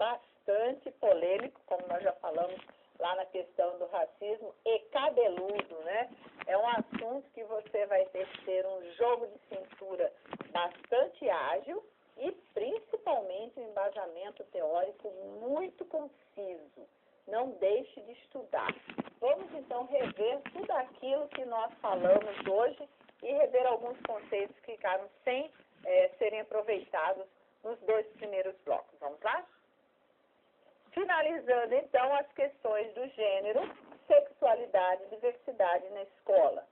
bastante polêmico, como nós já falamos lá na questão do racismo, e cabeludo, né? É um assunto que você vai ter que ter um jogo de cintura bastante ágil e principalmente um embasamento teórico muito conciso. Não deixe de estudar. Vamos então rever tudo aquilo que nós falamos hoje e rever alguns conceitos que ficaram sem serem aproveitados nos dois primeiros blocos. Vamos lá? Finalizando, então, as questões do gênero, sexualidade e diversidade na escola.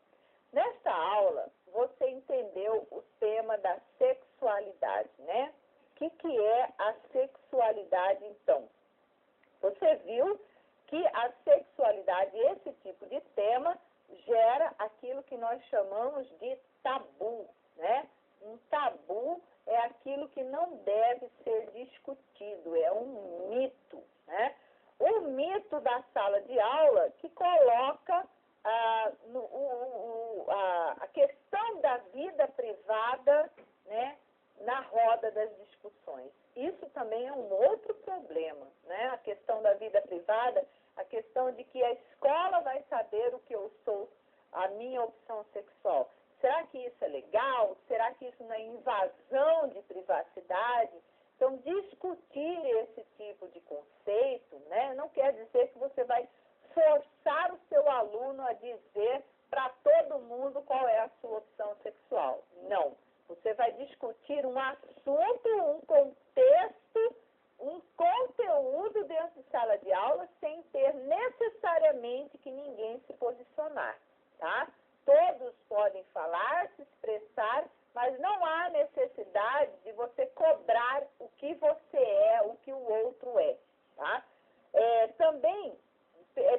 Nesta aula, você entendeu o tema da sexualidade, né? O que é a sexualidade, então? Você viu que a sexualidade, esse tipo de tema, gera aquilo que nós chamamos de tabu, né? Um tabu é aquilo que não deve ser discutido, é um mito, né? O mito da sala de aula que coloca a questão da vida privada, né, na roda das discussões. Isso também é um outro problema, né? A questão da vida privada, a questão de que a escola vai saber o que eu sou, a minha opção sexual. Será que isso é legal? Será que isso não é invasão de privacidade? Então, discutir esse tipo de conceito, né, não quer dizer que você vai forçar o seu aluno a dizer para todo mundo qual é a sua opção sexual. Não. Você vai discutir um assunto, um contexto, um conteúdo dentro de sala de aula sem ter necessariamente que ninguém se posicionar, tá? Todos podem falar, se expressar, mas não há necessidade de você cobrar o que você é, o que o outro é, tá? Também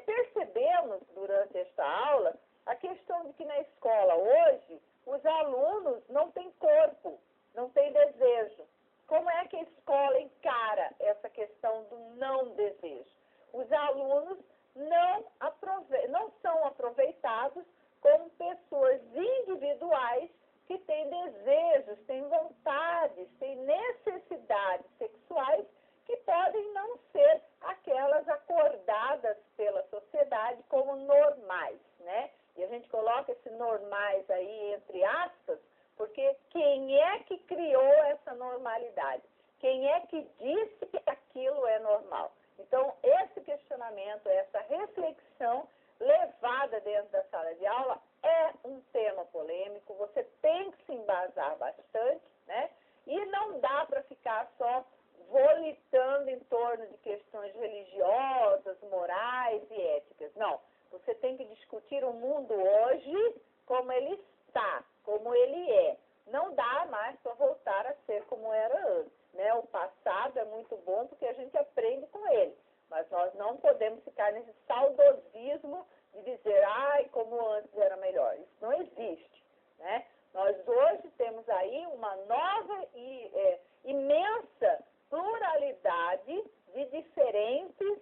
percebemos durante esta aula a questão de que na escola hoje os alunos não têm corpo, não têm desejo. Como é que a escola encara essa questão do não desejo? Os alunos não são aproveitados como pessoas individuais que têm desejos, têm vontades, têm necessidades sexuais que podem não ser aquelas acordadas pela sociedade como normais, né? E a gente coloca esse normais aí entre aspas, porque quem é que criou essa normalidade? Quem é que disse que aquilo é normal? Então, esse questionamento, essa reflexão levada dentro da sala de aula é um tema polêmico, você tem que se embasar bastante, né? E não dá para ficar só volitando em torno de questões religiosas, morais e éticas. Não, você tem que discutir o mundo hoje como ele está, como ele é. Não dá mais para voltar a ser como era antes, né? O passado é muito bom porque a gente aprende com ele, mas nós não podemos ficar nesse saudosismo de dizer, ai, como antes era melhor. Isso não existe, né? Nós hoje temos aí uma nova e imensa pluralidade de diferentes,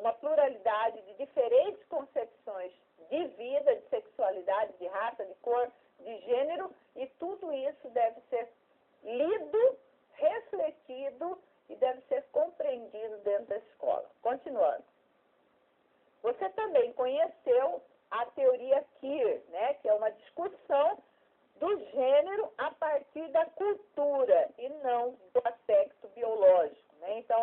uma pluralidade de diferentes concepções de vida, de sexualidade, de raça, de cor, de gênero, e tudo isso deve ser lido, refletido e deve ser compreendido dentro da escola. Continuando. Você também conheceu a teoria Queer, né, que é uma discussão do gênero a partir da cultura e não do aspecto biológico, né? Então,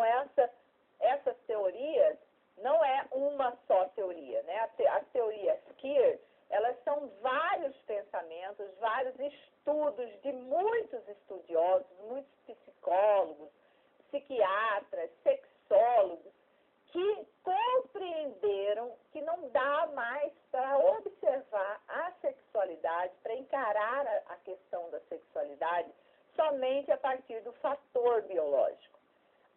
essas teorias não é uma só teoria, né? As teorias Queer, elas são vários pensamentos, vários estudos de muitos estudiosos, muitos psicólogos, psiquiatras, sexólogos, que compreenderam que não dá mais para observar a sexualidade, para encarar a questão da sexualidade somente a partir do fator biológico.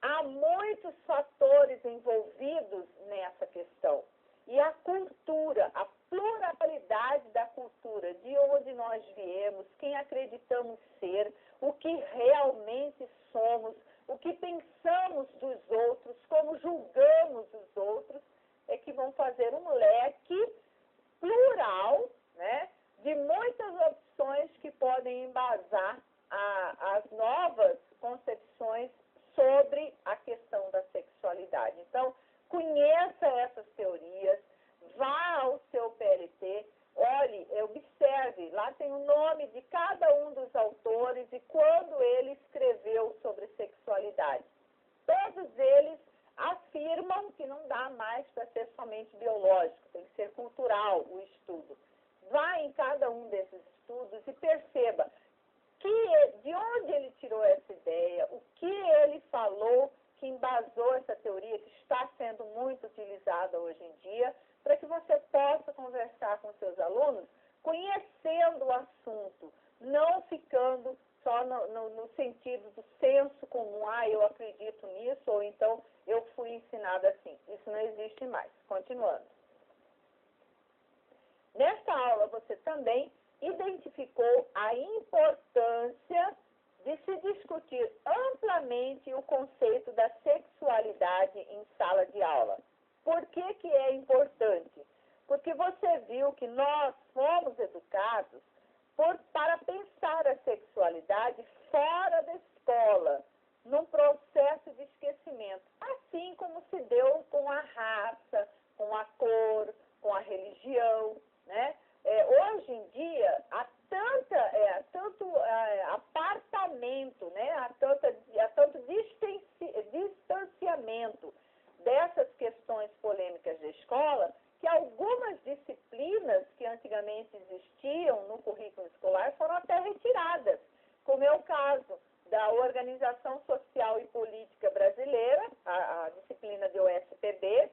Há muitos fatores envolvidos nessa questão. E a cultura, a pluralidade da cultura, de onde nós viemos, quem acreditamos ser, o que realmente somos, o que pensamos dos outros, como julgamos os outros, é que vão fazer um leque plural, né, de muitas opções que podem embasar as novas concepções sobre a questão sexualidade. Todos eles afirmam que não dá mais para ser somente biológico, tem que ser cultural o estudo. Vá em cada um desses estudos e perceba de onde ele tirou essa ideia, o que ele falou que embasou essa teoria que está sendo muito utilizada hoje em dia, para que você possa conversar com seus alunos conhecendo o assunto, não ficando só no sentido do senso comum, eu acredito nisso, ou então eu fui ensinada assim. Isso não existe mais. Continuando. Nesta aula, você também identificou a importância de se discutir amplamente o conceito da sexualidade em sala de aula. Por que que é importante? Porque você viu que nós fomos educados para pensar a sexualidade fora da escola, num processo de esquecimento, assim como se deu com a raça, com a cor, com a religião, né? Hoje em dia, há tanto apartamento, né? há tanto distanciamento dessas questões polêmicas da escola, que algumas disciplinas que antigamente existiam no currículo escolar foram até retiradas, como é o caso da Organização Social e Política Brasileira, a disciplina de OSPB,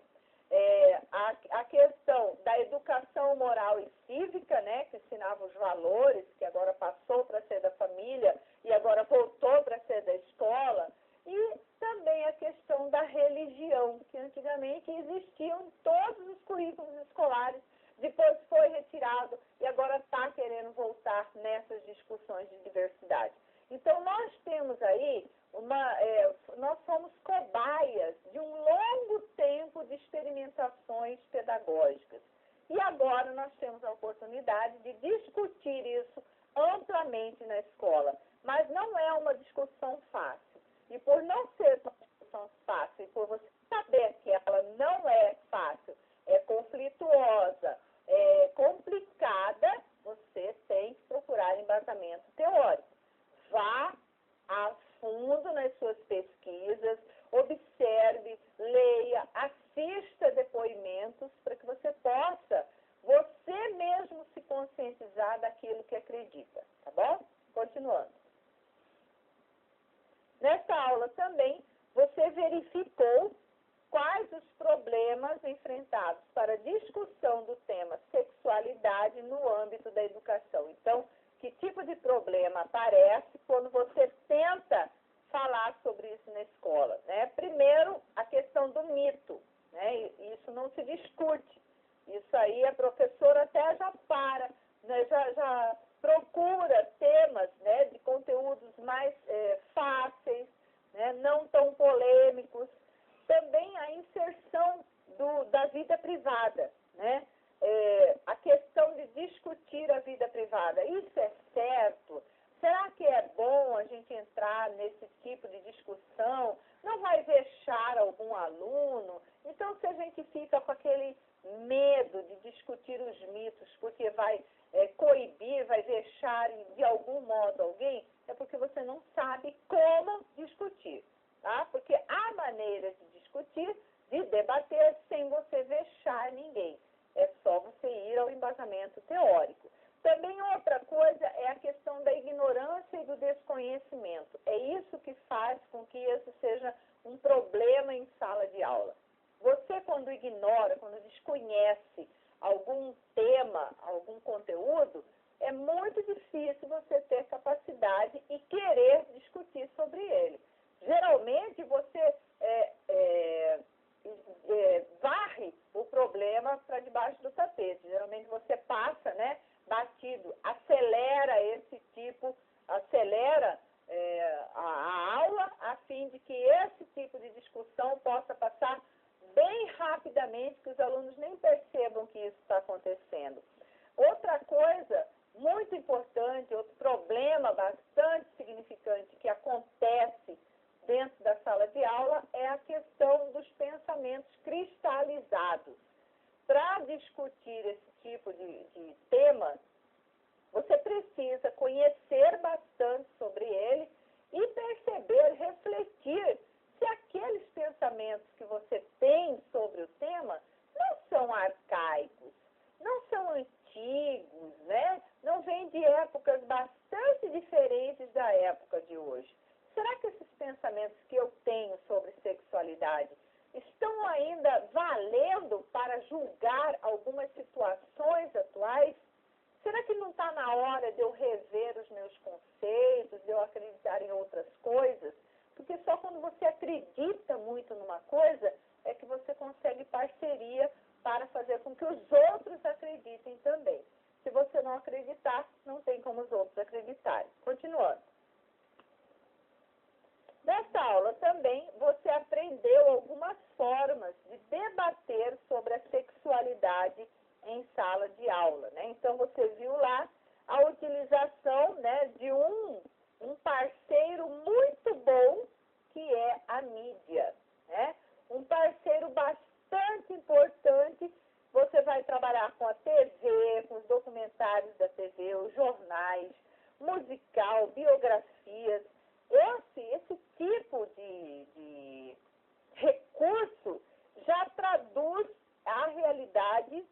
a questão da educação moral e cívica, né, que ensinava os valores, que agora passou para ser da família e agora voltou para ser da escola, e também a questão da religião, que antigamente existiam em todos os currículos escolares, depois foi retirado e agora está querendo voltar nessas discussões de diversidade. Então, nós temos aí nós somos cobaias de um longo tempo de experimentações pedagógicas. E agora nós temos a oportunidade de discutir isso amplamente na escola. Mas não é uma discussão fácil. E por não ser uma discussão fácil, e por você saber que ela não é fácil, é conflituosa, é complicada, você tem que procurar embasamento teórico. Vá a fundo nas suas pesquisas, observe, leia, assista depoimentos para que você possa, você mesmo, se conscientizar daquilo que acredita, tá bom? Continuando. Nesta aula também, você verificou quais os problemas enfrentados para a discussão do tema sexualidade no âmbito da educação. Então, que tipo de problema aparece quando você tenta falar sobre isso na escola, né? Primeiro, a questão do mito, né? Isso não se discute. Isso aí a professora até já né? já procura temas, né, de conteúdos mais fáceis, né, não tão polêmicos. Também a inserção da vida privada, né? A questão de discutir a vida privada. Isso é certo? Será que é bom a gente entrar nesse tipo de discussão? Não vai vexar algum aluno? Então, se a gente fica com aquele medo de discutir os mitos, porque vai coibir, vai vexar de algum modo alguém, é porque você não sabe como discutir, tá? Porque há maneiras de discutir, de debater, sem você vexar ninguém. É só você ir ao embasamento teórico. Também outra coisa é a questão da ignorância e do desconhecimento. É isso que faz com que isso seja um problema em sala de aula. Você, quando ignora, quando desconhece algum tema, algum conteúdo, é muito difícil você ter capacidade e querer discutir sobre ele. Geralmente, você varre o problema para debaixo do tapete. Geralmente, você passa, né, batido, acelera a aula, a fim de que esse tipo de discussão possa passar bem rapidamente, que os alunos nem percebam que isso está acontecendo. Outra coisa muito importante, outro problema bastante significante que acontece dentro da sala de aula é a questão dos pensamentos cristalizados. Para discutir esse tipo de tema, você precisa conhecer bastante sobre ele e perceber, refletir você tem sobre o tema não são arcaicos, não são antigos, né? Não vêm de épocas bastante diferentes da época de hoje. Será que esses pensamentos que eu tenho sobre sexualidade estão ainda valendo para julgar algumas situações atuais? Será que não está na hora de eu rever os meus conceitos, de eu acreditar em outras coisas? Porque só quando você acredita muito numa coisa é que você consegue parceria para fazer com que os outros acreditem também. Se você não acreditar, não tem como os outros acreditarem. Continuando. Nessa aula também você aprendeu algumas formas de debater sobre a sexualidade em sala de aula, né? Então você viu lá a utilização, né, de um parceiro muito bom que é a mídia, né? Um parceiro bastante importante. Você vai trabalhar com a TV, com os documentários da TV, os jornais, musical, biografias. Esse tipo de recurso já traduz a realidade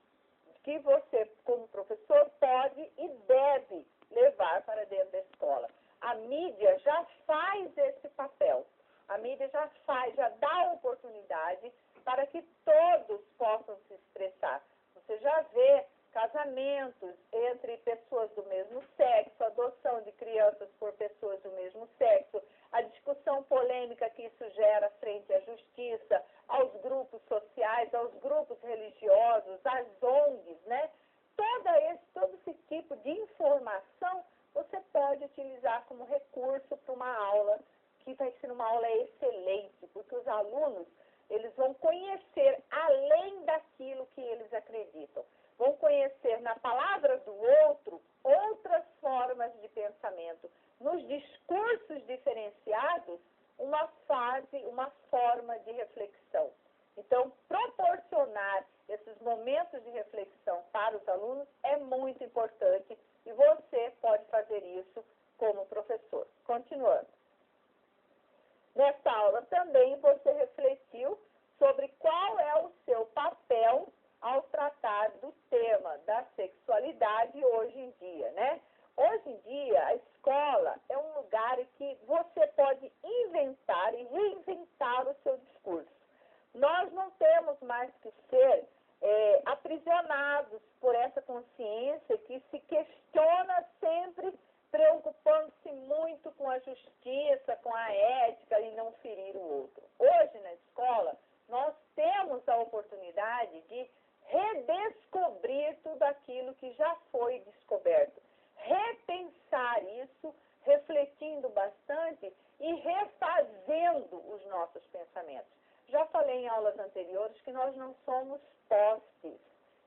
que você, como professor, pode e deve levar para dentro da escola. A mídia já faz esse papel. A mídia já dá oportunidade para que todos possam se expressar. Você já vê casamentos entre pessoas do mesmo sexo, adoção de crianças por pessoas do mesmo sexo, a discussão polêmica que isso gera frente à justiça, aos grupos sociais, aos grupos religiosos, às ONGs, né? Todo esse tipo de informação você pode utilizar como recurso para uma aula, que vai ser uma aula excelente, porque os alunos eles vão conhecer além daquilo que eles acreditam. Vão conhecer na palavra do outro outras formas de pensamento. Nos discursos diferenciados, uma forma de reflexão. Então, proporcionar esses momentos de reflexão para os alunos é muito importante e você pode fazer isso como professor. Continuando. Nesta aula também você refletiu sobre qual é o seu papel ao tratar do tema da sexualidade hoje em dia, né? Hoje em dia, a escola é um lugar em que você pode inventar e reinventar o seu discurso. Nós não temos mais que ser aprisionados por essa consciência que se questiona sempre, preocupando-se muito com a justiça, com a ética e não ferir o outro. Hoje, na escola, nós temos a oportunidade de redescobrir tudo aquilo que já foi descoberto. Repensar isso, refletindo bastante e refazendo os nossos pensamentos. Já falei em aulas anteriores que nós não somos postes,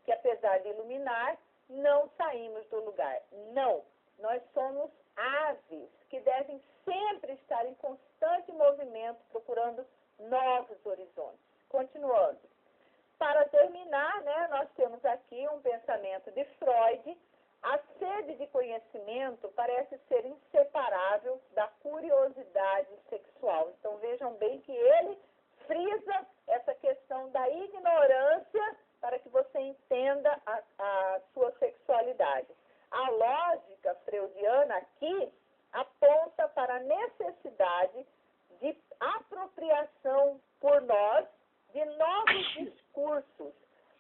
que apesar de iluminar, não saímos do lugar. Não, nós somos aves que devem sempre estar em constante movimento, procurando novos horizontes. Continuando. Para terminar, né, nós temos aqui um pensamento de Freud. A sede de conhecimento parece ser inseparável da curiosidade sexual. Então, vejam bem que ele frisa essa questão da ignorância para que você entenda a sua sexualidade. A lógica freudiana aqui aponta para a necessidade de apropriação por nós de novos discursos.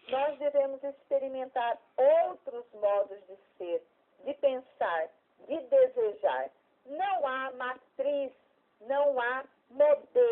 Nós devemos experimentar outros modos de ser, de pensar, de desejar. Não há matriz, não há modelo